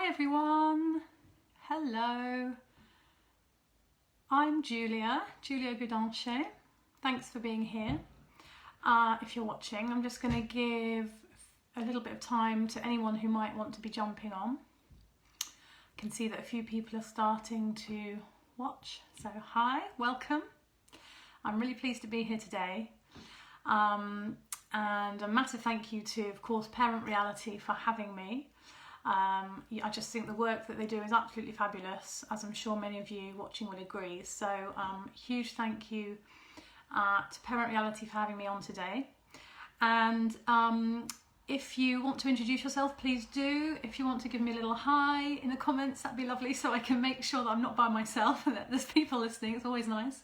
Hi everyone, hello, I'm Julia Gudinchet. Thanks for being here. If you're watching, I'm just going to give a little bit of time to anyone who might want to be jumping on. I can see that a few people are starting to watch, so hi, welcome. I'm really pleased to be here today. And a massive thank you to, of course, Parent Reality for having me. I just think the work that they do is absolutely fabulous, as I'm sure many of you watching will agree. So huge thank you to Parent Reality for having me on today. And if you want to introduce yourself, please do. If you want to give me a little hi in the comments, that'd be lovely, so I can make sure that I'm not by myself and that there's people listening. It's always nice.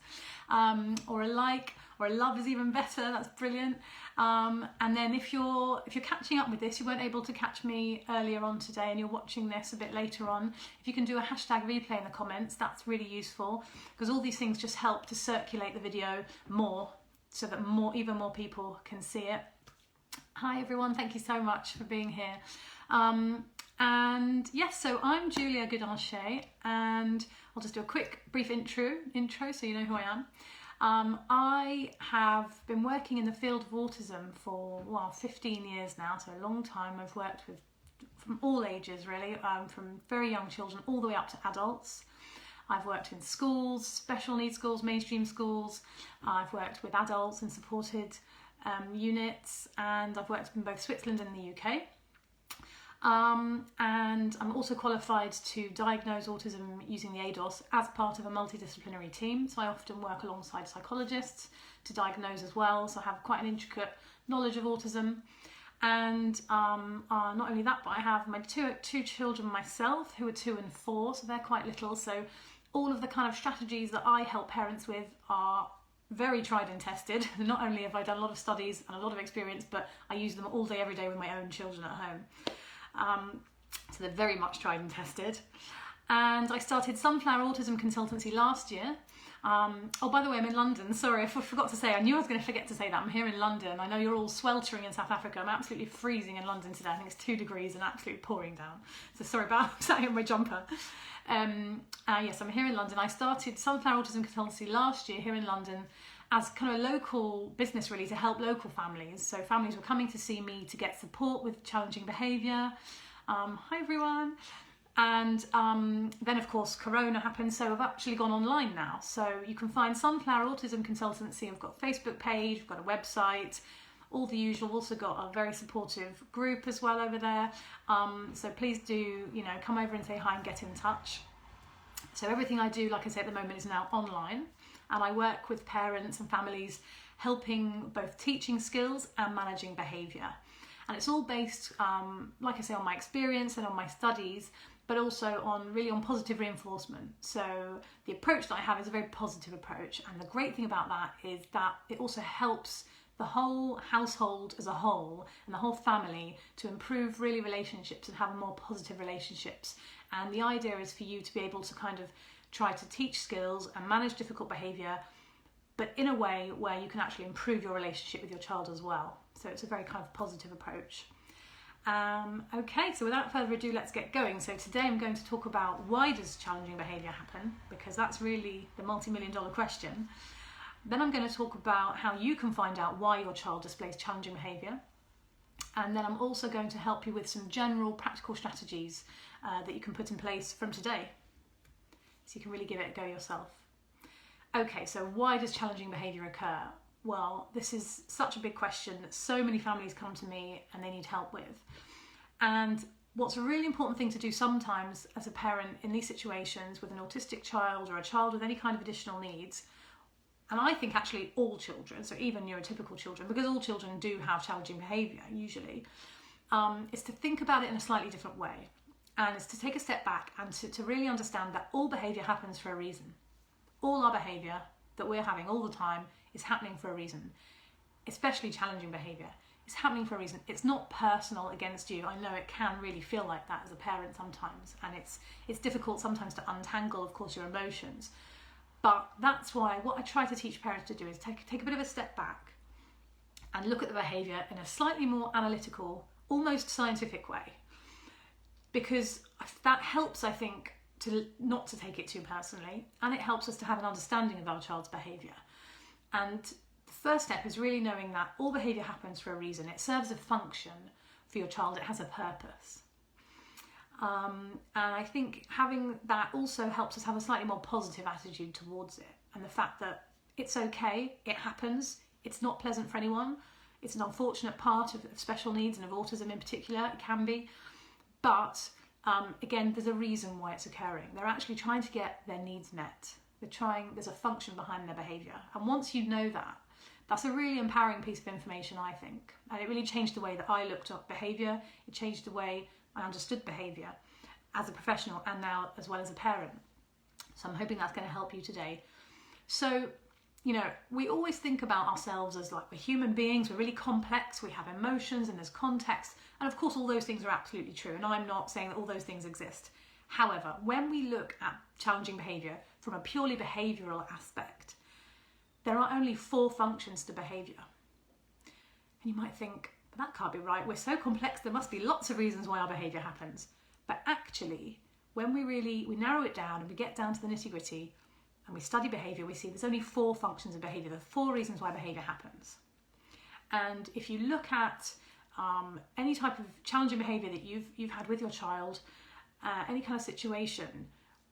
Or a like or a love is even better. That's brilliant. And then if you're catching up with this, you weren't able to catch me earlier on today and you're watching this a bit later on, if you can do a hashtag replay in the comments, that's really useful, because all these things just help to circulate the video more so that even more people can see it. Hi everyone, thank you so much for being here. And yes, so I'm Julia Gudinchet, and I'll just do a quick brief intro so you know who I am. I have been working in the field of autism for 15 years now, so a long time. I've worked with from all ages really, from very young children all the way up to adults. I've worked in schools, special needs schools, mainstream schools. I've worked with adults in supported units, and I've worked in both Switzerland and the UK. And I'm also qualified to diagnose autism using the ADOS as part of a multidisciplinary team. So I often work alongside psychologists to diagnose as well. So I have quite an intricate knowledge of autism. And not only that, but I have my two children myself who are 2 and 4, so they're quite little. So all of the kind of strategies that I help parents with are very tried and tested. Not only have I done a lot of studies and a lot of experience, but I use them all day, every day with my own children at home. So they're very much tried and tested. And I started Sunflower Autism Consultancy last year. Oh, by the way, I'm in London. Sorry, I forgot to say. I knew I was going to forget to say that. I'm here in London. I know you're all sweltering in South Africa. I'm absolutely freezing in London today. I think it's 2 degrees and absolutely pouring down. So sorry about I'm sat here in my jumper. Yes, I'm here in London. I started Sunflower Autism Consultancy last year here in London as kind of a local business really to help local families. So families were coming to see me to get support with challenging behaviour. Hi everyone. And then of course Corona happened, so I've actually gone online now. So you can find Sunflower Autism Consultancy. I've got a Facebook page, I've got a website, all the usual. I've also got a very supportive group as well over there. So please do, come over and say hi and get in touch. So everything I do, like I say, at the moment is now online. And I work with parents and families helping both teaching skills and managing behaviour. And it's all based, like I say, on my experience and on my studies, but also on positive reinforcement. So the approach that I have is a very positive approach. And the great thing about that is that it also helps the whole household as a whole and the whole family to improve really relationships and have more positive relationships. And the idea is for you to be able to kind of try to teach skills and manage difficult behaviour, but in a way where you can actually improve your relationship with your child as well. So it's a very kind of positive approach. Okay, so without further ado, let's get going. So today I'm going to talk about why does challenging behaviour happen, because that's really the multi-million-dollar question. Then I'm going to talk about how you can find out why your child displays challenging behaviour. And then I'm also going to help you with some general practical strategies that you can put in place from today, so you can really give it a go yourself. Okay, so why does challenging behaviour occur? Well, this is such a big question that so many families come to me and they need help with. And what's a really important thing to do sometimes as a parent in these situations with an autistic child or a child with any kind of additional needs, and I think actually all children, so even neurotypical children, because all children do have challenging behaviour usually, is to think about it in a slightly different way. And it's to take a step back and to really understand that all behaviour happens for a reason. All our behaviour that we're having all the time is happening for a reason, especially challenging behaviour. It's happening for a reason. It's not personal against you. I know it can really feel like that as a parent sometimes, and it's difficult sometimes to untangle, of course, your emotions. But that's why what I try to teach parents to do is take a bit of a step back and look at the behaviour in a slightly more analytical, almost scientific way. because that helps, I think, to not to take it too personally, and it helps us to have an understanding of our child's behaviour. And the first step is really knowing that all behaviour happens for a reason. It serves a function for your child. It has a purpose. And I think having that also helps us have a slightly more positive attitude towards it, and the fact that it's okay, it happens, it's not pleasant for anyone, it's an unfortunate part of special needs and of autism in particular, it can be, but again, there's a reason why it's occurring. They're actually trying to get their needs met. There's a function behind their behaviour, and once you know that, that's a really empowering piece of information, I think, and it really changed the way that I looked at behaviour. It changed the way I understood behaviour as a professional and now as well as a parent. So I'm hoping that's going to help you today. So, you know, we always think about ourselves as like we're human beings, we're really complex, we have emotions and there's context, and of course all those things are absolutely true, and I'm not saying that all those things exist. However, when we look at challenging behaviour from a purely behavioural aspect, there are only 4 functions to behaviour. And you might think, but that can't be right, we're so complex, there must be lots of reasons why our behaviour happens. But actually, when we narrow it down and we get down to the nitty-gritty and we study behaviour, we see there's only 4 functions of behaviour, the 4 reasons why behaviour happens. And if you look at any type of challenging behaviour that you've had with your child, any kind of situation,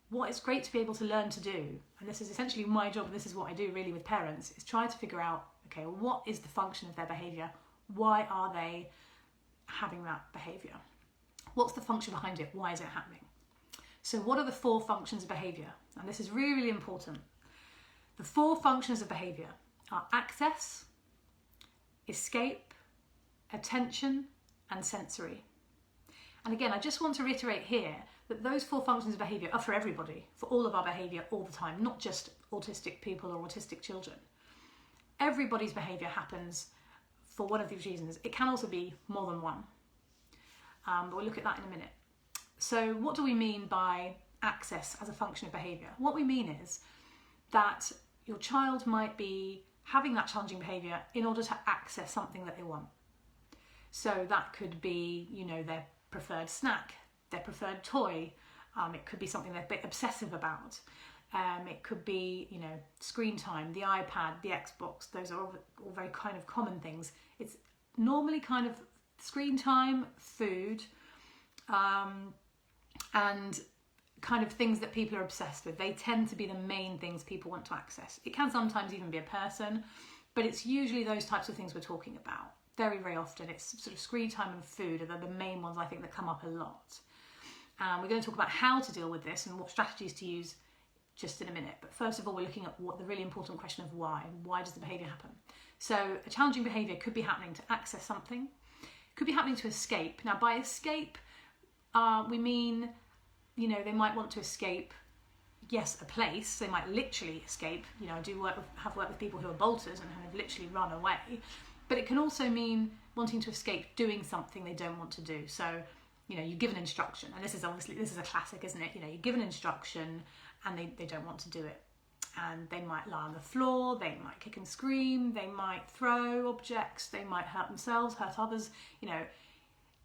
what it's great to be able to learn to do, and this is essentially my job, and this is what I do really with parents, is try to figure out, okay, well, what is the function of their behaviour? Why are they having that behaviour? What's the function behind it? Why is it happening? So what are the 4 functions of behaviour? And this is really, really important. The 4 functions of behaviour are access, escape, attention, and sensory. And again, I just want to reiterate here that those 4 functions of behaviour are for everybody, for all of our behaviour all the time, not just autistic people or autistic children. Everybody's behaviour happens for one of these reasons. It can also be more than one, but we'll look at that in a minute. So what do we mean by access as a function of behaviour? What we mean is that your child might be having that challenging behaviour in order to access something that they want. So that could be, you know, their preferred snack, their preferred toy. It could be something they're a bit obsessive about. It could be, you know, screen time, the iPad, the Xbox. Those are all very kind of common things. It's normally kind of screen time, food, and kind of things that people are obsessed with. They tend to be the main things people want to access. It can sometimes even be a person, but it's usually those types of things we're talking about. Very, very often it's sort of screen time and food are the main ones I think that come up a lot. We're going to talk about how to deal with this and what strategies to use just in a minute. But first of all, we're looking at what the really important question of why. Why does the behaviour happen? So a challenging behaviour could be happening to access something. It could be happening to escape. Now by escape, we mean, you know, they might want to escape, yes, a place. They might literally escape. You know, I do have worked with people who are bolters and have literally run away. But it can also mean wanting to escape doing something they don't want to do. So, you know, you give an instruction, and this is a classic, isn't it? You know, you give an instruction and they don't want to do it. And they might lie on the floor, they might kick and scream, they might throw objects, they might hurt themselves, hurt others. You know,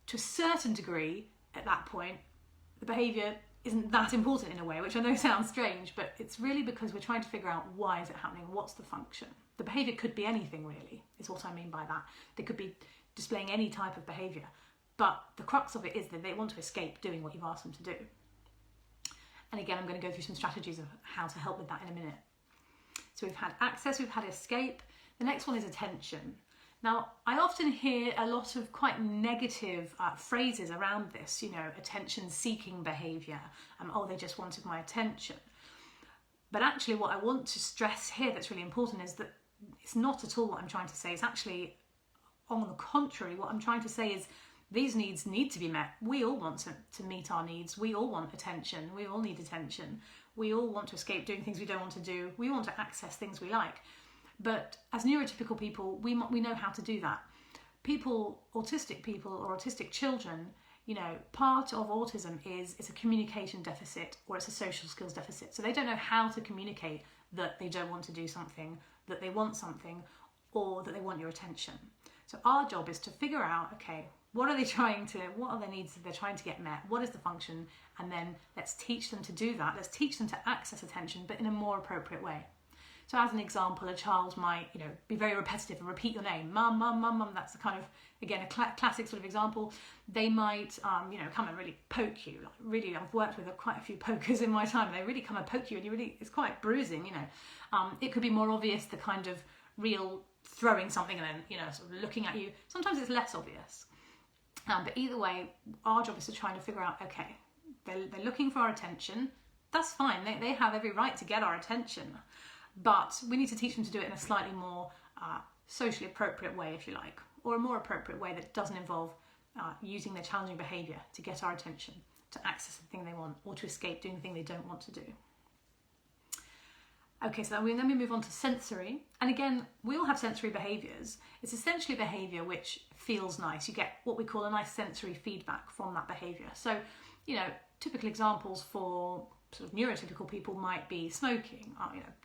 to a certain degree at that point, the behaviour isn't that important in a way, which I know sounds strange, but it's really because we're trying to figure out why is it happening, what's the function. The behaviour could be anything really, is what I mean by that. They could be displaying any type of behaviour, but the crux of it is that they want to escape doing what you've asked them to do. And again, I'm going to go through some strategies of how to help with that in a minute. So we've had access, we've had escape. The next one is attention. Now, I often hear a lot of quite negative phrases around this, you know, attention-seeking behaviour. Oh, they just wanted my attention. But actually what I want to stress here that's really important is that it's not at all what I'm trying to say. It's actually, on the contrary, what I'm trying to say is these needs need to be met. We all want to meet our needs. We all want attention. We all need attention. We all want to escape doing things we don't want to do. We want to access things we like. But as neurotypical people, we know how to do that. Autistic people or autistic children, you know, part of autism is it's a communication deficit or it's a social skills deficit. So they don't know how to communicate that they don't want to do something, that they want something, or that they want your attention. So our job is to figure out, okay, what are their needs that they're trying to get met? What is the function? And then let's teach them to do that. Let's teach them to access attention, but in a more appropriate way. So as an example, a child might, be very repetitive and repeat your name, mum, mum, mum, mum. That's a kind of, again, a classic sort of example. They might, come and really poke you. Like really, I've worked with quite a few pokers in my time. They really come and poke you, and it's quite bruising. It could be more obvious, the kind of real throwing something and then, sort of looking at you. Sometimes it's less obvious. But either way, our job is to try and figure out, okay, they're looking for our attention. That's fine. They have every right to get our attention. But we need to teach them to do it in a slightly more socially appropriate way, if you like, or a more appropriate way that doesn't involve using their challenging behaviour to get our attention, to access the thing they want, or to escape doing the thing they don't want to do. Okay, so then we move on to sensory. And again, we all have sensory behaviours. It's essentially behaviour which feels nice. You get what we call a nice sensory feedback from that behaviour. So, typical examples for sort of neurotypical people might be smoking,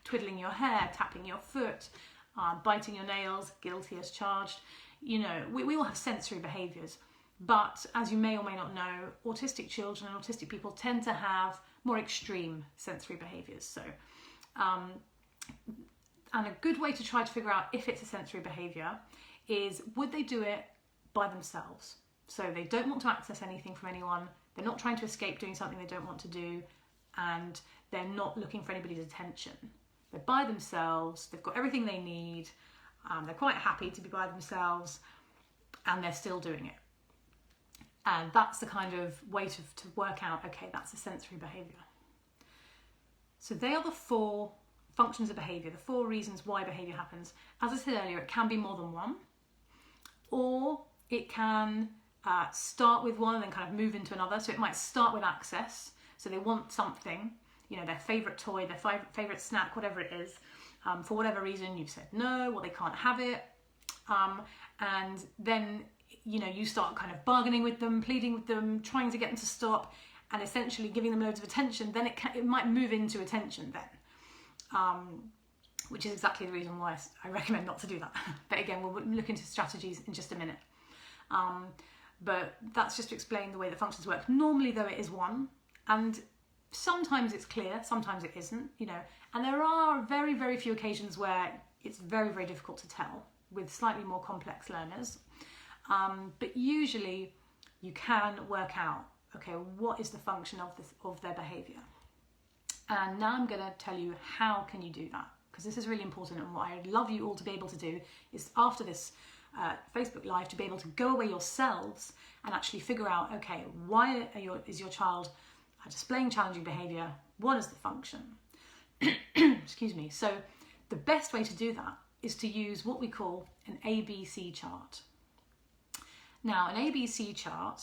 twiddling your hair, tapping your foot, biting your nails, guilty as charged. We all have sensory behaviours. But as you may or may not know, autistic children and autistic people tend to have more extreme sensory behaviours. So, and a good way to try to figure out if it's a sensory behaviour is, would they do it by themselves? So they don't want to access anything from anyone. They're not trying to escape doing something they don't want to do. And they're not looking for anybody's attention. They're by themselves, they've got everything they need, they're quite happy to be by themselves, and they're still doing it. And that's the kind of way to work out, okay, that's a sensory behaviour. So they are the 4 functions of behaviour, the 4 reasons why behaviour happens. As I said earlier, it can be more than one, or it can start with one and then kind of move into another. So it might start with access. So they want something, their favourite toy, their favourite snack, whatever it is. For whatever reason, you've said no, or they can't have it. And then, you start kind of bargaining with them, pleading with them, trying to get them to stop, and essentially giving them loads of attention. Then it might move into attention then, which is exactly the reason why I recommend not to do that. But again, we'll look into strategies in just a minute. But that's just to explain the way the functions work. Normally, though, it is one. And sometimes it's clear, sometimes it isn't, and there are very, very few occasions where it's very, very difficult to tell with slightly more complex learners. But usually you can work out, okay, what is the function of their behaviour? And now I'm going to tell you how can you do that, because this is really important, and what I'd love you all to be able to do is, after this Facebook Live, to be able to go away yourselves and actually figure out, okay, why is your child displaying challenging behaviour? What is the function? Excuse me. So the best way to do that is to use what we call an ABC chart. Now, an ABC chart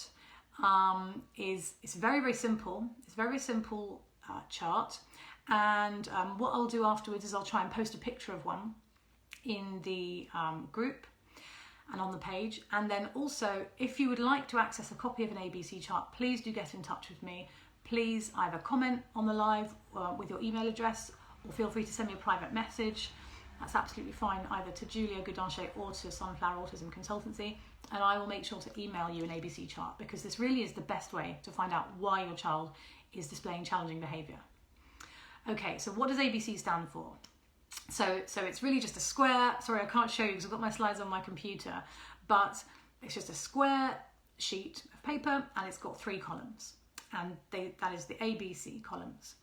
is very, very simple. It's a very, very simple chart. And what I'll do afterwards is I'll try and post a picture of one in the group and on the page. And then also, if you would like to access a copy of an ABC chart, please do get in touch with me. Please either comment on the live with your email address, or feel free to send me a private message. That's absolutely fine, either to Julia Gudinchet or to Sunflower Autism Consultancy, and I will make sure to email you an ABC chart, because this really is the best way to find out why your child is displaying challenging behaviour. Okay, so what does ABC stand for? So it's really just a square. Sorry, I can't show you because I've got my slides on my computer, but it's just a square sheet of paper, and it's got 3 columns. And that is the ABC columns.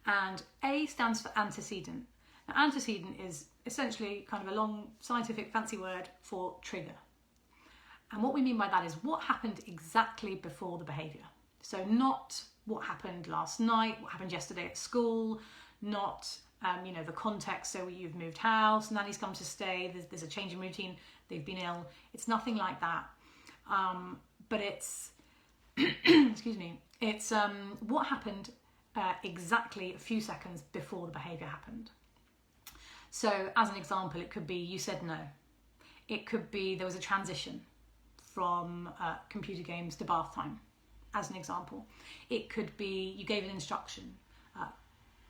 And A stands for antecedent. Now, antecedent is essentially kind of a long scientific fancy word for trigger. And what we mean by that is what happened exactly before the behaviour. So not what happened last night, what happened yesterday at school, not the context. So you've moved house, nanny's come to stay, there's a change in routine, they've been ill. It's nothing like that. But it's excuse me. It's what happened exactly a few seconds before the behaviour happened. So as an example, it could be you said no. It could be there was a transition from computer games to bath time, as an example. It could be you gave an instruction,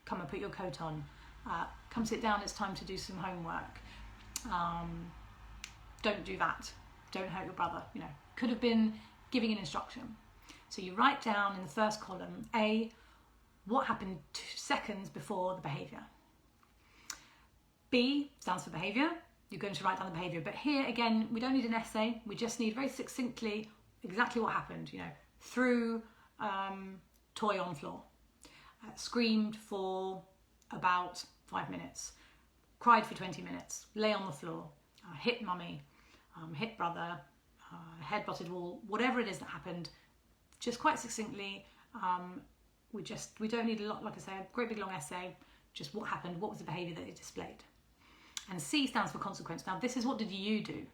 come and put your coat on, come sit down, it's time to do some homework. Don't do that. don't hurt your brother, you know, could have been giving an instruction. So you write down in the first column, A, what happened 2 seconds before the behaviour. B stands for behaviour. You're going to write down the behaviour. But here, again, we don't need an essay. We just need very succinctly exactly what happened, you know, threw toy on floor, screamed for about 5 minutes, cried for 20 minutes, lay on the floor, hit mummy, hit brother, head butted wall, whatever it is that happened, just quite succinctly. We don't need a lot, like I say, a great big long essay, just what happened, what was the behaviour that it displayed. And C stands for consequence. Now this is what did you do?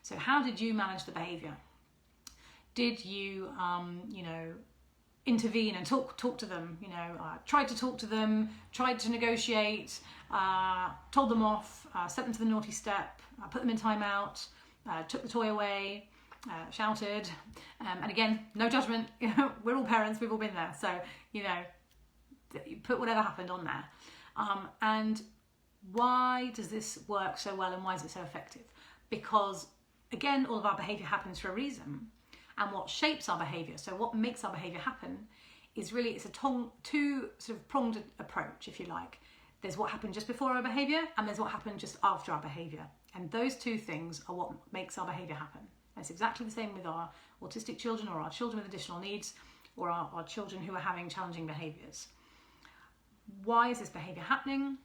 So how did you manage the behaviour? Did you, you know, intervene and talk to them, you know, tried to talk to them, tried to negotiate, told them off, sent them to the naughty step, put them in timeout, took the toy away, shouted, and again, no judgment, you know, we're all parents, we've all been there, so, you know, you put whatever happened on there. And why does this work so well and why is it so effective? Because, again, all of our behaviour happens for a reason. And what shapes our behaviour, so what makes our behaviour happen, is really, it's a two sort of pronged approach, if you like. There's what happened just before our behaviour and there's what happened just after our behaviour. And those two things are what makes our behaviour happen. And it's exactly the same with our autistic children or our children with additional needs or our children who are having challenging behaviours. Why is this behaviour happening?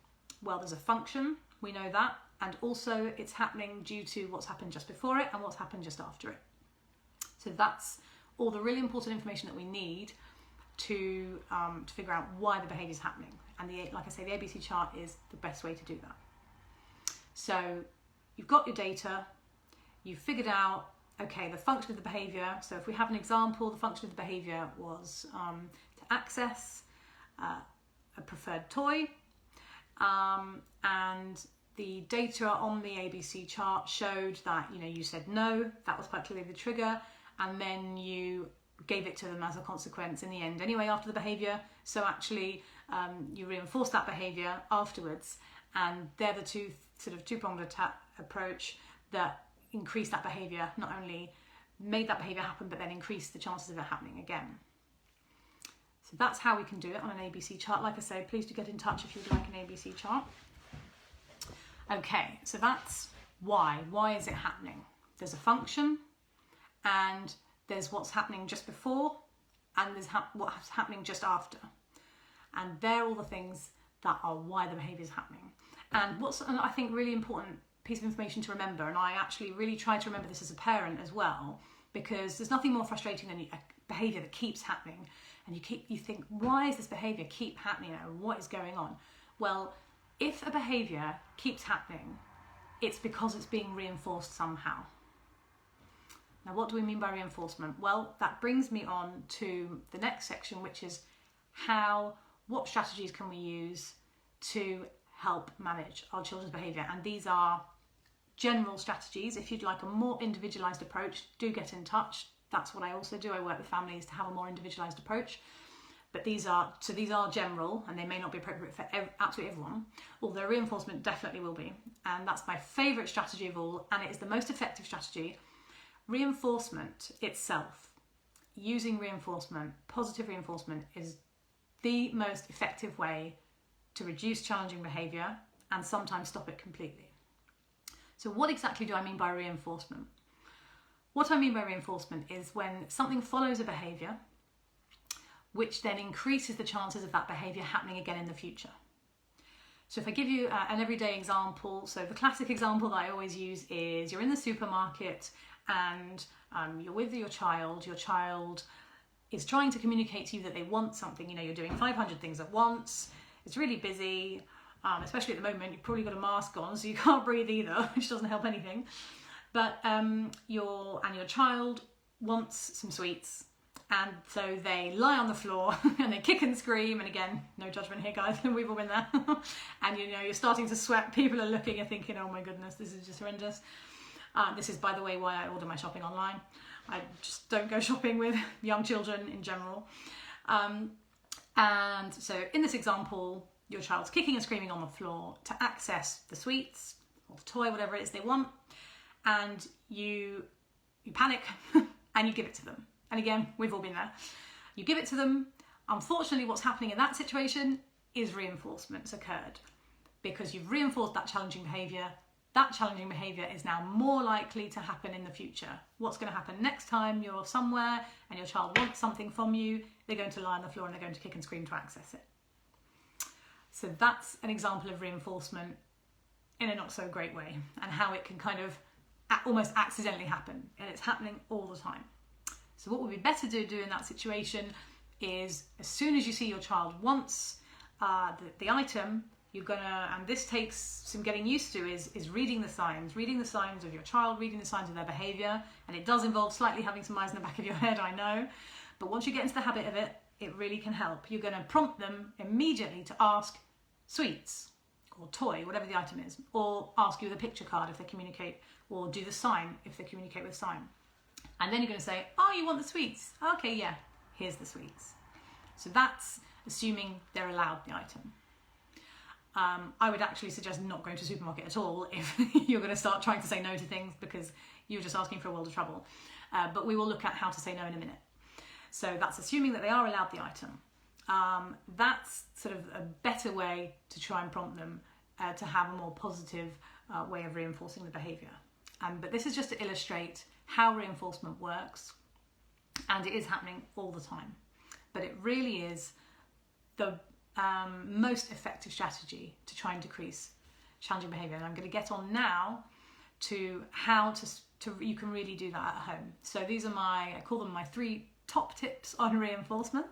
Well, there's a function, we know that, and also it's happening due to what's happened just before it and what's happened just after it. So that's all the really important information that we need to figure out why the behaviour is happening. And like I say, the ABC chart is the best way to do that. So you've got your data, you've figured out, okay, the function of the behaviour. So if we have an example, the function of the behaviour was to access a preferred toy, and the data on the ABC chart showed that, you know, you said no, that was quite clearly the trigger, and then you gave it to them as a consequence in the end anyway after the behaviour. So actually you reinforce that behaviour afterwards, and they're the two sort of two-pronged approach that increase that behaviour, not only made that behaviour happen but then increased the chances of it happening again. So that's how we can do it on an ABC chart. Like I say, please do get in touch if you'd like an ABC chart. Okay, so that's why. Why is it happening? There's a function, and there's what's happening just before, and there's what's happening just after. And they're all the things that are why the behaviour is happening. And what's, I think, really important piece of information to remember, and I actually really try to remember this as a parent as well, because there's nothing more frustrating than a behaviour that keeps happening, and you think, why is this behaviour keep happening, and what is going on? Well, if a behaviour keeps happening, it's because it's being reinforced somehow. Now, what do we mean by reinforcement? Well, that brings me on to the next section, which is what strategies can we use to help manage our children's behaviour? And these are general strategies. If you'd like a more individualised approach, do get in touch. That's what I also do. I work with families to have a more individualised approach. But these are general, and they may not be appropriate for absolutely everyone, although reinforcement definitely will be. And that's my favourite strategy of all, and it is the most effective strategy. Reinforcement itself, using reinforcement, positive reinforcement, is the most effective way to reduce challenging behaviour and sometimes stop it completely. So what exactly do I mean by reinforcement? What I mean by reinforcement is when something follows a behaviour which then increases the chances of that behaviour happening again in the future. So if I give you an everyday example, so the classic example that I always use is you're in the supermarket and you're with your child is trying to communicate to you that they want something. You know, you're doing 500 things at once, it's really busy, especially at the moment, you've probably got a mask on so you can't breathe either, which doesn't help anything. But your child wants some sweets, and so they lie on the floor and they kick and scream, and again, no judgment here guys, we've all been there. And you know, you're starting to sweat, people are looking and thinking, oh my goodness, this is just horrendous. This is, by the way, why I order my shopping online. I just don't go shopping with young children in general. And so in this example, your child's kicking and screaming on the floor to access the sweets or the toy, whatever it is they want, and you you panic and you give it to them. And again, we've all been there. You give it to them. Unfortunately, what's happening in that situation is reinforcement's occurred, because you've reinforced that challenging behaviour. That challenging behaviour is now more likely to happen in the future. What's going to happen next time you're somewhere and your child wants something from you? They're going to lie on the floor and they're going to kick and scream to access it. So that's an example of reinforcement in a not so great way, and how it can kind of almost accidentally happen, and it's happening all the time. So what would be better to do in that situation is, as soon as you see your child wants the item, you're gonna, and this takes some getting used to, is reading the signs of your child, reading the signs of their behaviour, and it does involve slightly having some eyes in the back of your head, I know, but once you get into the habit of it, it really can help. You're going to prompt them immediately to ask sweets or toy, whatever the item is, or ask you the picture card if they communicate, or do the sign if they communicate with sign. And then you're going to say, oh, you want the sweets? Okay, yeah, here's the sweets. So that's assuming they're allowed the item. I would actually suggest not going to a supermarket at all if you're going to start trying to say no to things, because you're just asking for a world of trouble. But we will look at how to say no in a minute. So that's assuming that they are allowed the item. That's sort of a better way to try and prompt them to have a more positive way of reinforcing the behaviour. But this is just to illustrate how reinforcement works, and it is happening all the time. But it really is the most effective strategy to try and decrease challenging behaviour. And I'm going to get on now to how to you can really do that at home. So these are I call them my 3 top tips on reinforcement.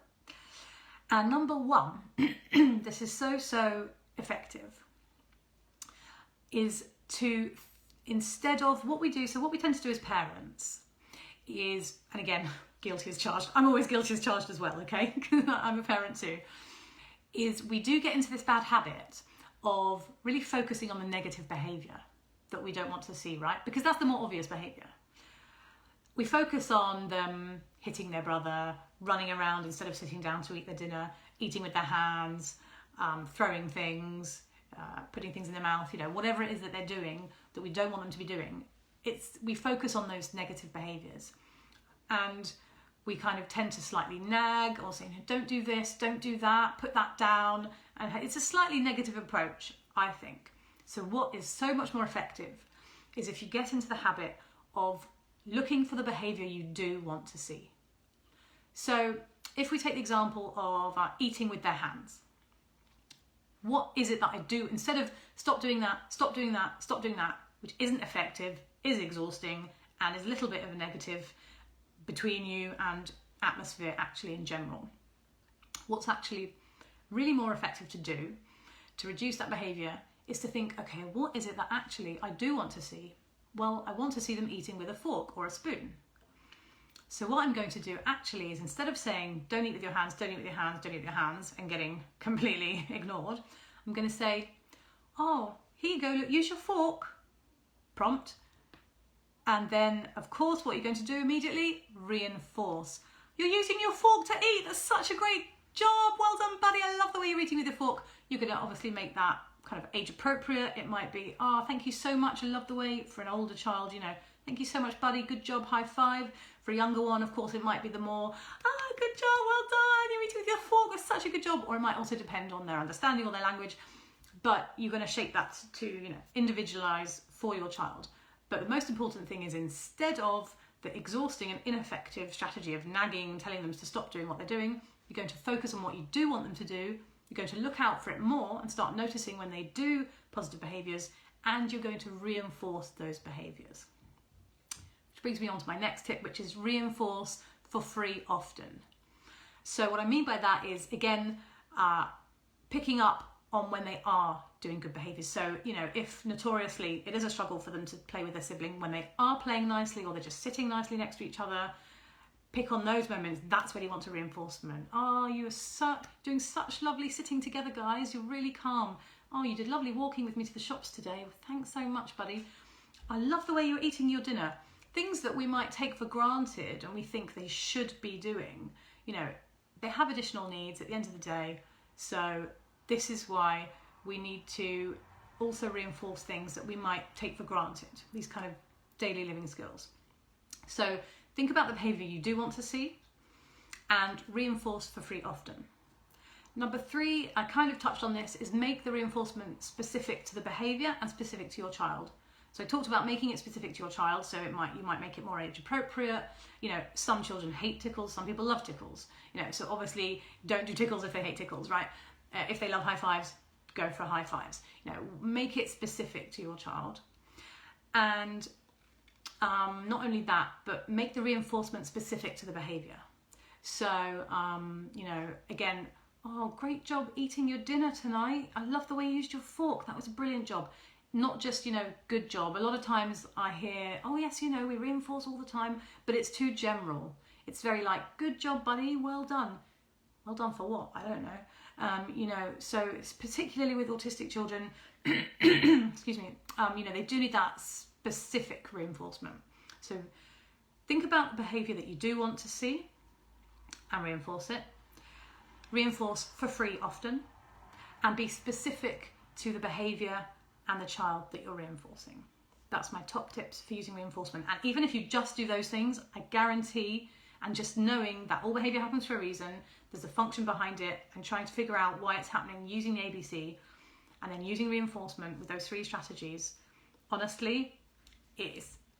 And number 1, this is so effective, is to, instead of what we do, so what we tend to do as parents is, and again, guilty as charged, I'm always guilty as charged as well, okay? I'm a parent too, is we do get into this bad habit of really focusing on the negative behaviour that we don't want to see, right? Because that's the more obvious behaviour. We focus on them hitting their brother, running around instead of sitting down to eat their dinner, eating with their hands, throwing things, putting things in their mouth, whatever it is that they're doing that we don't want them to be doing. We focus on those negative behaviours, and we kind of tend to slightly nag or say, don't do this, don't do that, put that down. And it's a slightly negative approach, I think. So what is so much more effective is if you get into the habit of looking for the behaviour you do want to see. So if we take the example of eating with their hands, what is it that I do instead of stop doing that, stop doing that, stop doing that, which isn't effective, is exhausting, and is a little bit of a negative between you and atmosphere actually in general. What's actually really more effective to do to reduce that behaviour is to think, okay, what is it that actually I do want to see? Well, I want to see them eating with a fork or a spoon. So what I'm going to do actually is, instead of saying, don't eat with your hands, don't eat with your hands, don't eat with your hands, and getting completely ignored, I'm going to say, oh, here you go, look, use your fork, prompt. And then, of course, what you're going to do immediately, reinforce. You're using your fork to eat. That's such a great job. Well done, buddy. I love the way you're eating with your fork. You're going to obviously make that kind of age appropriate. It might be, oh, thank you so much. I love the way, for an older child, thank you so much, buddy. Good job. High five. For a younger one, of course, it might be the more, good job. Well done. You're eating with your fork. That's such a good job. Or it might also depend on their understanding or their language. But you're going to shape that to, individualize for your child. But the most important thing is, instead of the exhausting and ineffective strategy of nagging, telling them to stop doing what they're doing, you're going to focus on what you do want them to do. You're going to look out for it more and start noticing when they do positive behaviours, and you're going to reinforce those behaviours. Which brings me on to my next tip, which is reinforce for free often. So what I mean by that is, again, picking up on when they are doing good behaviours. So, if notoriously it is a struggle for them to play with their sibling, when they are playing nicely or they're just sitting nicely next to each other, pick on those moments. That's when you want to reinforcement. Oh, you are doing such lovely sitting together, guys. You're really calm. Oh, you did lovely walking with me to the shops today. Thanks so much, buddy. I love the way you're eating your dinner. Things that we might take for granted and we think they should be doing. They have additional needs at the end of the day. So this is why we need to also reinforce things that we might take for granted, these kind of daily living skills. So think about the behaviour you do want to see and reinforce for free often. Number 3, I kind of touched on this, is make the reinforcement specific to the behaviour and specific to your child. So I talked about making it specific to your child, so you might make it more age appropriate. You know, some children hate tickles, some people love tickles. You know, so obviously don't do tickles if they hate tickles, right? If they love high fives, go for high fives. You know, make it specific to your child. And not only that, but make the reinforcement specific to the behaviour. So, you know, again, oh, great job eating your dinner tonight. I love the way you used your fork. That was a brilliant job. Not just, you know, good job. A lot of times I hear, oh yes, you know, we reinforce all the time, but it's too general. It's very like, good job, buddy, well done. Well done for what? I don't know. You know, so it's particularly with autistic children, excuse me, you know, they do need that specific reinforcement. So think about the behaviour that you do want to see and reinforce it. Reinforce for free often, and be specific to the behaviour and the child that you're reinforcing. That's my top tips for using reinforcement. And even if you just do those things, I guarantee, and just knowing that all behaviour happens for a reason, there's a function behind it, and trying to figure out why it's happening using the ABC, and then using reinforcement with those 3 strategies, honestly,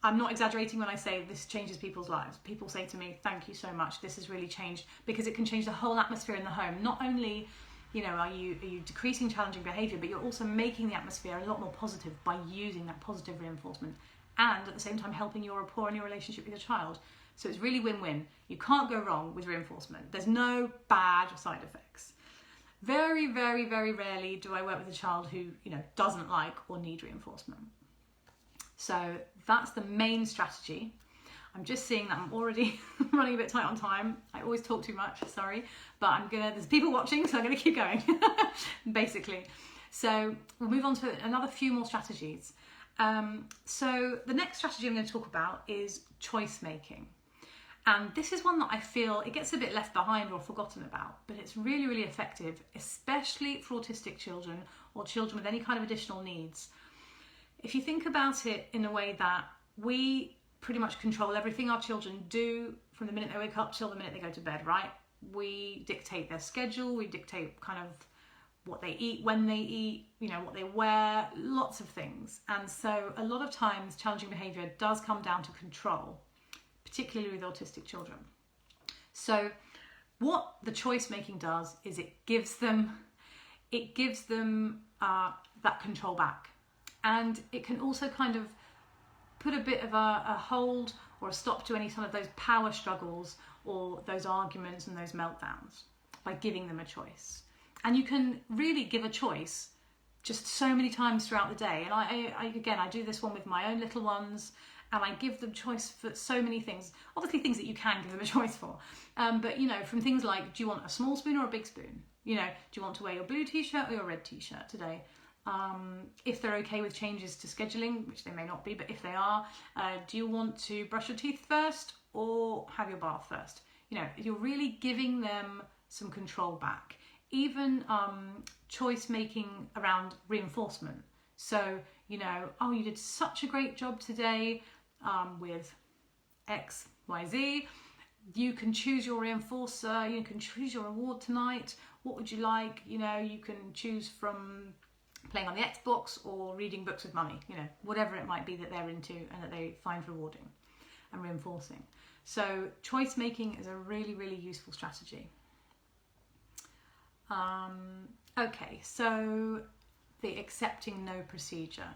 I'm not exaggerating when I say this changes people's lives. People say to me, thank you so much, this has really changed, because it can change the whole atmosphere in the home. Not only, you know, are you decreasing challenging behaviour, but you're also making the atmosphere a lot more positive by using that positive reinforcement, and at the same time helping your rapport and your relationship with your child. So it's really win-win. You can't go wrong with reinforcement. There's no bad side effects. Very, very, very rarely do I work with a child who, you know, doesn't like or need reinforcement. So that's the main strategy. I'm just seeing that I'm already running a bit tight on time. I always talk too much, sorry, but there's people watching, so I'm gonna keep going, basically. So we'll move on to another few more strategies. So the next strategy I'm going to talk about is choice making. And this is one that I feel it gets a bit left behind or forgotten about, but it's really, really effective, especially for autistic children or children with any kind of additional needs. If you think about it in a way that we pretty much control everything our children do from the minute they wake up till the minute they go to bed, right? We dictate their schedule, we dictate kind of what they eat, when they eat, you know, what they wear, lots of things. And so a lot of times challenging behaviour does come down to control, particularly with autistic children. So what the choice making does is it gives them that control back. And it can also kind of put a bit of a hold or a stop to any sort of those power struggles or those arguments and those meltdowns by giving them a choice. And you can really give a choice just so many times throughout the day. And I do this one with my own little ones, and I give them choice for so many things. Obviously things that you can give them a choice for. But, you know, from things like, do you want a small spoon or a big spoon? You know, do you want to wear your blue t-shirt or your red t-shirt today? If they're okay with changes to scheduling, which they may not be, but if they are, do you want to brush your teeth first or have your bath first? You know, you're really giving them some control back. Even choice making around reinforcement. So, you know, oh, you did such a great job today with X, Y, Z. You can choose your reinforcer, you can choose your reward tonight. What would you like? You know, you can choose from playing on the Xbox or reading books with mummy, you know, whatever it might be that they're into and that they find rewarding and reinforcing. So choice making is a really, really useful strategy. Okay, so the accepting no procedure.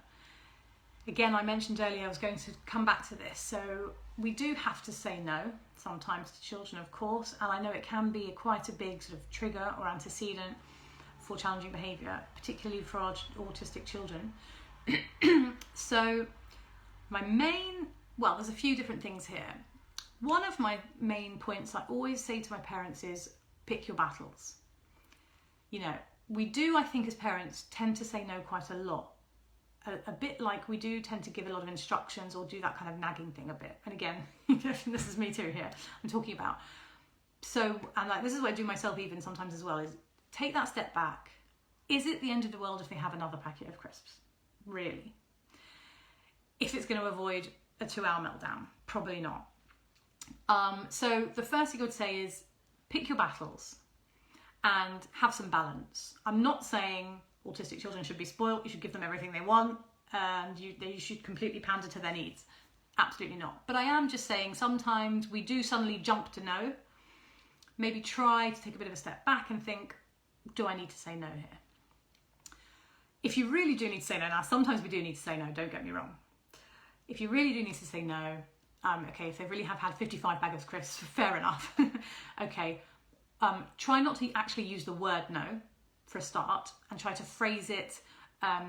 Again, I mentioned earlier I was going to come back to this. So we do have to say no sometimes to children, of course, and I know it can be quite a big sort of trigger or antecedent for challenging behaviour, particularly for our autistic children. So there's a few different things here. One of my main points I always say to my parents is pick your battles. You know, we do, I think, as parents, tend to say no quite a lot. A bit like we do tend to give a lot of instructions or do that kind of nagging thing a bit. And again, this is me too here, I'm talking about. So, and like this is what I do myself even sometimes as well, is take that step back. Is it the end of the world if they have another packet of crisps? Really? If it's going to avoid a 2-hour meltdown? Probably not. So the first thing I would say is pick your battles and have some balance. I'm not saying autistic children should be spoiled, you should give them everything they want, and you should completely pander to their needs. Absolutely not. But I am just saying sometimes we do suddenly jump to no. Maybe try to take a bit of a step back and think, do I need to say no here? If you really do need to say no, now sometimes we do need to say no, don't get me wrong. If you really do need to say no, okay, if they really have had 55 bags of crisps, fair enough. Okay, try not to actually use the word no for a start, and try to phrase it.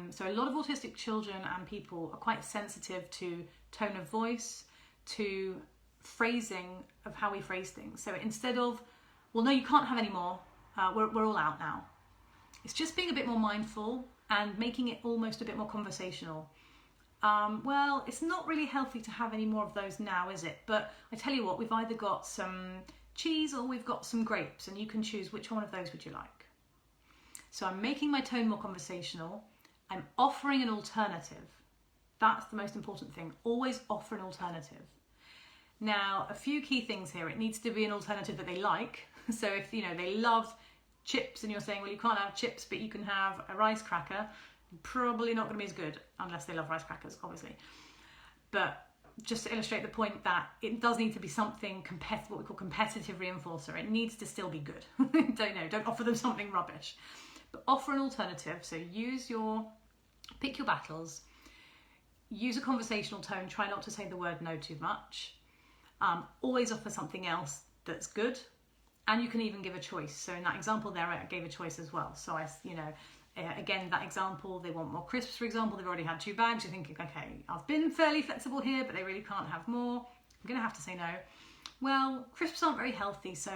So a lot of autistic children and people are quite sensitive to tone of voice, to phrasing of how we phrase things. So instead of, well, no, you can't have any more, we're all out now. It's just being a bit more mindful and making it almost a bit more conversational. Well, it's not really healthy to have any more of those now, is it? But I tell you what, we've either got some cheese or we've got some grapes, and you can choose which one of those would you like. So I'm making my tone more conversational. I'm offering an alternative. That's the most important thing. Always offer an alternative. Now, a few key things here. It needs to be an alternative that they like. So if, you know, they love chips and you're saying, well, you can't have chips, but you can have a rice cracker, probably not going to be as good unless they love rice crackers, obviously. But just to illustrate the point that it does need to be something what we call competitive reinforcer. It needs to still be good. Don't offer them something rubbish. But offer an alternative. So pick your battles. Use a conversational tone. Try not to say the word no too much. Always offer something else that's good. And you can even give a choice. So in that example there, I gave a choice as well. So again, that example, they want more crisps, for example. They've already had 2 bags. You're thinking, okay, I've been fairly flexible here, but they really can't have more. I'm going to have to say no. Well, crisps aren't very healthy, so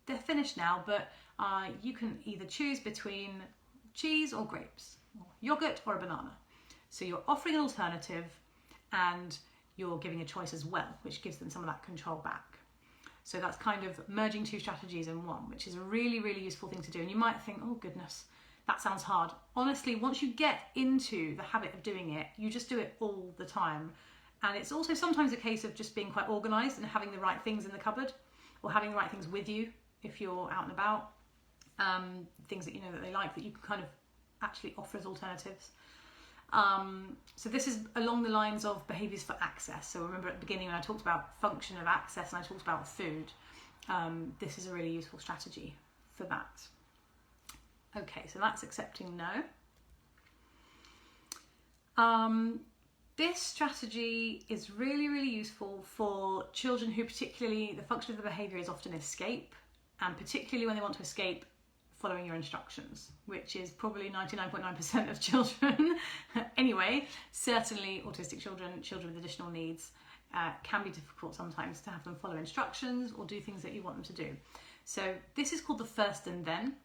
they're finished now, but you can either choose between cheese or grapes, or yogurt or a banana. So you're offering an alternative and you're giving a choice as well, which gives them some of that control back. So that's kind of merging 2 strategies in one, which is a really, really useful thing to do. And you might think, oh goodness, that sounds hard. Honestly, once you get into the habit of doing it, you just do it all the time. And it's also sometimes a case of just being quite organised and having the right things in the cupboard, or having the right things with you if you're out and about. Things that you know that they like, that you can kind of actually offer as alternatives. So this is along the lines of behaviours for access. So remember at the beginning when I talked about function of access and I talked about food, this is a really useful strategy for that. Okay, so that's accepting no. This strategy is really, really useful for children who particularly, the function of the behaviour is often escape, and particularly when they want to escape following your instructions, which is probably 99.9% of children. Anyway, certainly autistic children with additional needs, can be difficult sometimes to have them follow instructions or do things that you want them to do. So this is called the first and then.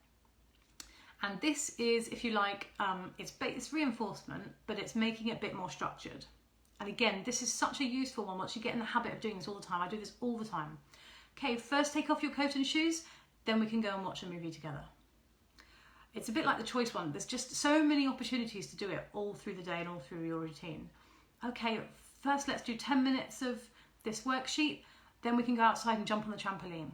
And this is, if you like, it's reinforcement, but it's making it a bit more structured. And again, this is such a useful one once you get in the habit of doing this all the time. I do this all the time. Okay, first take off your coat and shoes, then we can go and watch a movie together. It's a bit like the choice one. There's just so many opportunities to do it all through the day and all through your routine. Okay, first let's do 10 minutes of this worksheet, then we can go outside and jump on the trampoline.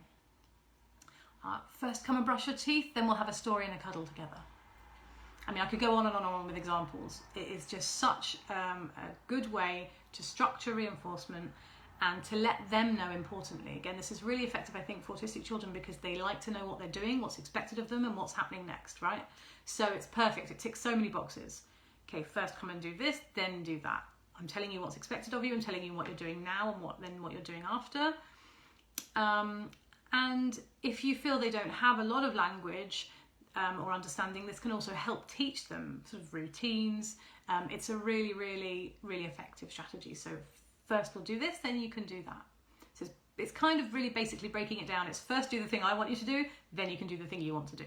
First come and brush your teeth, then we'll have a story and a cuddle together. I mean, I could go on and on and on with examples. It is just such a good way to structure reinforcement and to let them know, importantly. Again, this is really effective, I think, for autistic children because they like to know what they're doing, what's expected of them, and what's happening next, right? So it's perfect. It ticks so many boxes. Okay, first come and do this, then do that. I'm telling you what's expected of you, I'm telling you what you're doing now and what you're doing after. And if you feel they don't have a lot of language or understanding, this can also help teach them sort of routines. It's a really, really, really effective strategy. So first we'll do this, then you can do that. So it's kind of really basically breaking it down. It's first do the thing I want you to do, then you can do the thing you want to do.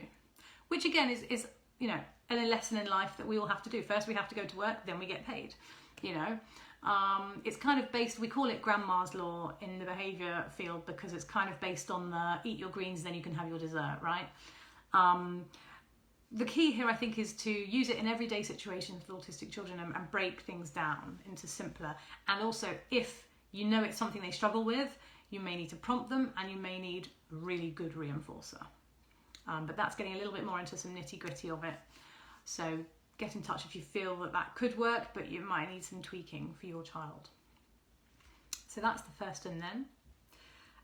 Which again is you know, a lesson in life that we all have to do. First we have to go to work, then we get paid, you know. It's kind of based, we call it grandma's law in the behaviour field because it's kind of based on the eat your greens, then you can have your dessert, right? The key here, I think, is to use it in everyday situations with autistic children and break things down into simpler. And also, if you know it's something they struggle with, you may need to prompt them, and you may need a really good reinforcer. But that's getting a little bit more into some nitty gritty of it. So get in touch if you feel that that could work, but you might need some tweaking for your child. So that's the first and then.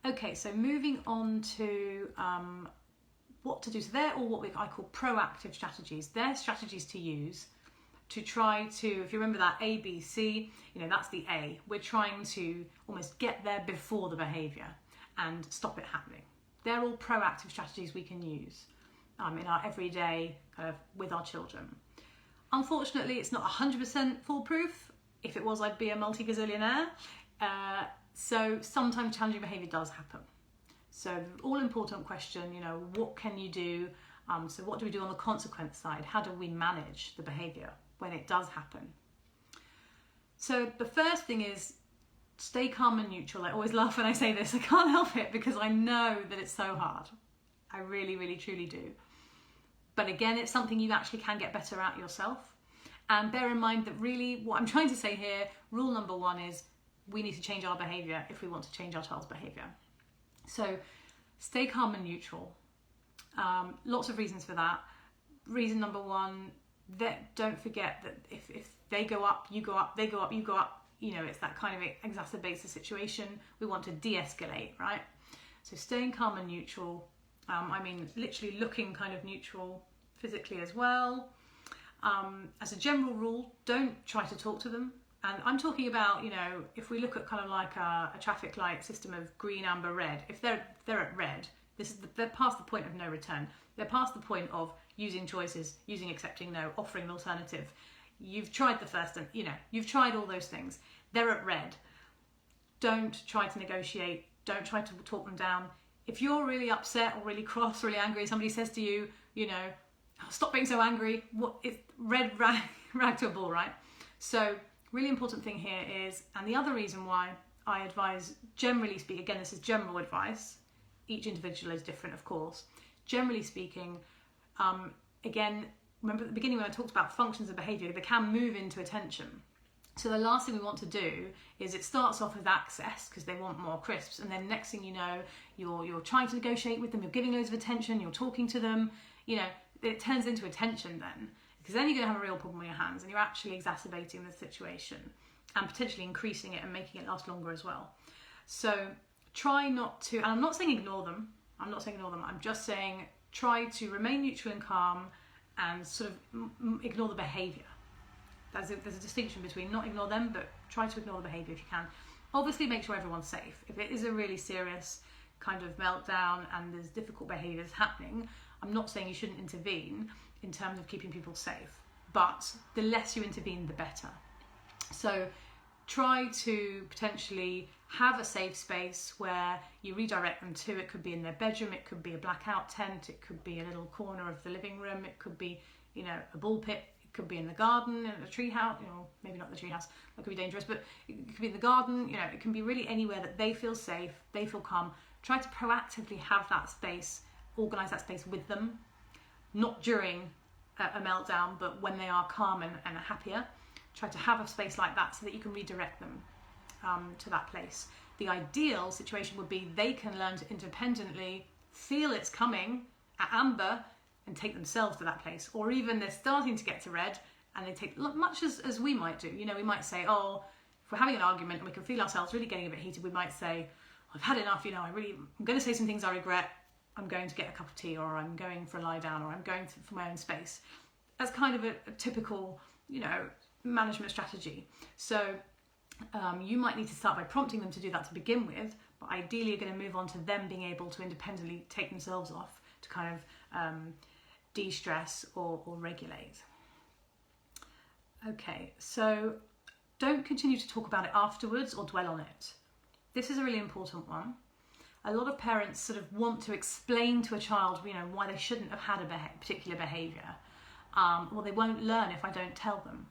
Okay, so moving on to what to do. So they're all what I call proactive strategies. They're strategies to use to try to, if you remember that A, B, C, that's the A. We're trying to almost get there before the behaviour and stop it happening. They're all proactive strategies we can use in our everyday kind of with our children. Unfortunately, it's not 100% foolproof. If it was, I'd be a multi-gazillionaire. So sometimes challenging behaviour does happen. So the all-important question, what can you do? So what do we do on the consequence side? How do we manage the behaviour when it does happen? So the first thing is stay calm and neutral. I always laugh when I say this. I can't help it because I know that it's so hard. I really, really, truly do. But again, it's something you actually can get better at yourself. And bear in mind that really what I'm trying to say here, rule number one is we need to change our behaviour if we want to change our child's behaviour. So stay calm and neutral. Lots of reasons for that. Reason number one, that don't forget that if they go up, you go up, they go up, you go up, it's that kind of exacerbates the situation. We want to de-escalate, right? So staying calm and neutral. Literally looking kind of neutral physically as well. As a general rule, don't try to talk to them. And I'm talking about, if we look at kind of like a traffic light system of green, amber, red, if they're at red, they're past the point of no return. They're past the point of using choices, using accepting no, offering an alternative. You've tried the first, and you've tried all those things. They're at red. Don't try to negotiate. Don't try to talk them down. If you're really upset or really cross, really angry, somebody says to you, stop being so angry. It's red rag to a bull, right? So really important thing here is, and the other reason why I advise, generally speaking, again, this is general advice. Each individual is different, of course. Generally speaking, again, remember at the beginning when I talked about functions of behaviour, they can move into attention. So the last thing we want to do is it starts off with access because they want more crisps, and then next thing you know, you're trying to negotiate with them, you're giving loads of attention, you're talking to them, it turns into attention then, because then you're going to have a real problem on your hands and you're actually exacerbating the situation and potentially increasing it and making it last longer as well. So try not to, and I'm not saying ignore them, I'm just saying try to remain neutral and calm and sort of ignore the behaviour. There's a distinction between not ignore them, but try to ignore the behaviour if you can. Obviously make sure everyone's safe. If it is a really serious kind of meltdown and there's difficult behaviours happening, I'm not saying you shouldn't intervene in terms of keeping people safe, but the less you intervene, the better. So try to potentially have a safe space where you redirect them to. It could be in their bedroom, it could be a blackout tent, it could be a little corner of the living room, it could be, a ball pit, it could be in the garden, in a tree house, maybe not the tree house, that could be dangerous, but it could be in the garden, it can be really anywhere that they feel safe, they feel calm. Try to proactively have that space, organise that space with them, not during a meltdown, but when they are calm and are happier. Try to have a space like that so that you can redirect them to that place. The ideal situation would be they can learn to independently feel it's coming at amber and take themselves to that place, or even they're starting to get to red and they take much as we might do. We might say, if we're having an argument and we can feel ourselves really getting a bit heated, we might say, I've had enough, I'm going to say some things I regret, I'm going to get a cup of tea, or I'm going for a lie down, or I'm going for my own space. That's kind of a typical, management strategy. So you might need to start by prompting them to do that to begin with, but ideally you're going to move on to them being able to independently take themselves off to kind of de-stress or regulate. Okay, so don't continue to talk about it afterwards or dwell on it. This is a really important one. A lot of parents sort of want to explain to a child, why they shouldn't have had a particular behaviour. Well, they won't learn if I don't tell them.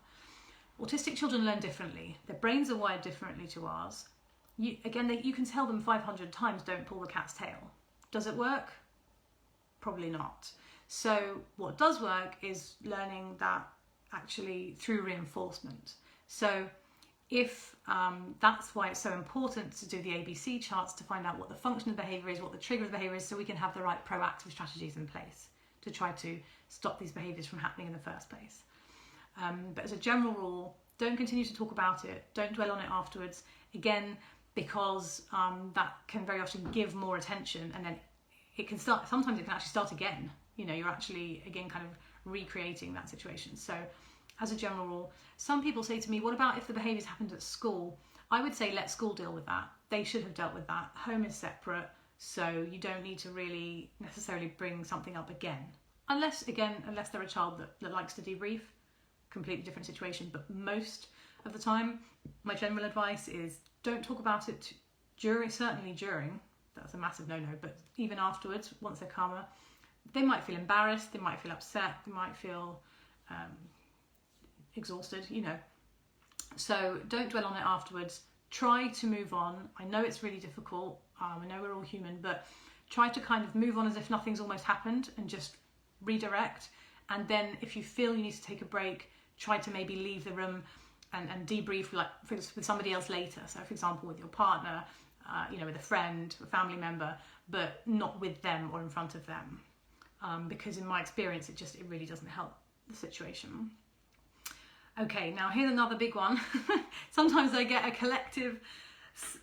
Autistic children learn differently. Their brains are wired differently to ours. You can tell them 500 times, don't pull the cat's tail. Does it work? Probably not. So what does work is learning that actually through reinforcement. So if that's why it's so important to do the ABC charts, to find out what the function of behaviour is, what the trigger of the behaviour is, so we can have the right proactive strategies in place to try to stop these behaviours from happening in the first place. But as a general rule, don't continue to talk about it, don't dwell on it afterwards, again, because that can very often give more attention, and then it can start, sometimes it can actually start again. You know, you're actually, again, kind of recreating that situation. So as a general rule, some people say to me, what about if the behaviours happened at school? I would say let school deal with that. They should have dealt with that. Home is separate, so you don't need to really necessarily bring something up again. Unless they're a child that likes to debrief, completely different situation. But most of the time, my general advice is don't talk about it certainly during, that's a massive no-no, but even afterwards, once they're calmer, they might feel embarrassed, they might feel upset, they might feel exhausted, you know. So don't dwell on it afterwards. Try to move on. I know it's really difficult. I know we're all human, but try to kind of move on as if nothing's almost happened and just redirect. And then if you feel you need to take a break, try to maybe leave the room and debrief with somebody else later. So for example, with your partner, you know, with a friend, a family member, but not with them or in front of them. Because in my experience, it really doesn't help the situation. Okay, now here's another big one. Sometimes I get a collective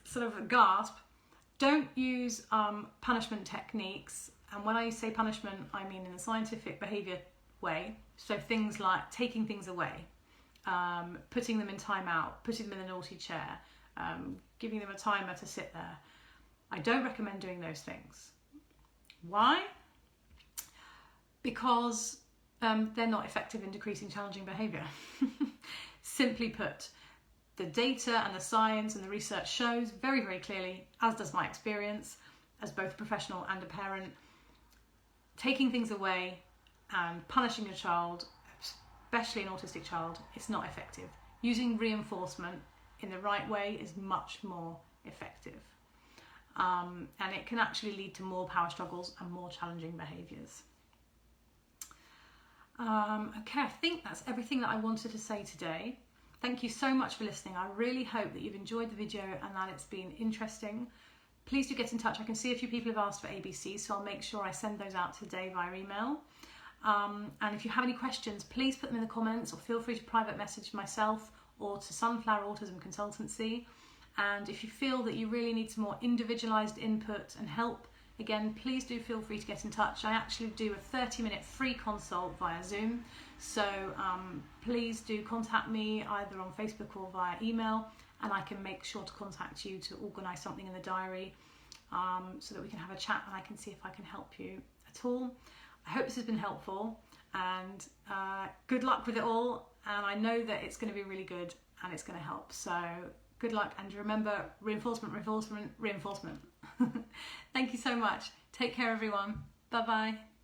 sort of gasp. Don't use punishment techniques. And when I say punishment, I mean in a scientific behaviour way. So things like taking things away, putting them in timeout, putting them in a naughty chair, giving them a timer to sit there. I don't recommend doing those things. Why? Because they're not effective in decreasing challenging behaviour. Simply put, the data and the science and the research shows very, very clearly, as does my experience as both a professional and a parent, taking things away and punishing a child, especially an autistic child, it's not effective. Using reinforcement in the right way is much more effective. And it can actually lead to more power struggles and more challenging behaviours. Okay, I think that's everything that I wanted to say today. Thank you so much for listening. I really hope that you've enjoyed the video and that it's been interesting. Please do get in touch. I can see a few people have asked for ABC, so I'll make sure I send those out today via email. And if you have any questions, please put them in the comments or feel free to private message myself or to Sunflower Autism Consultancy. And if you feel that you really need some more individualised input and help, again, please do feel free to get in touch. I actually do a 30-minute free consult via Zoom. So please do contact me either on Facebook or via email, and I can make sure to contact you to organise something in the diary so that we can have a chat and I can see if I can help you at all. I hope this has been helpful, and good luck with it all. And I know that it's going to be really good and it's going to help. So good luck, and remember, reinforcement, reinforcement, reinforcement. Thank you so much. Take care, everyone. Bye-bye.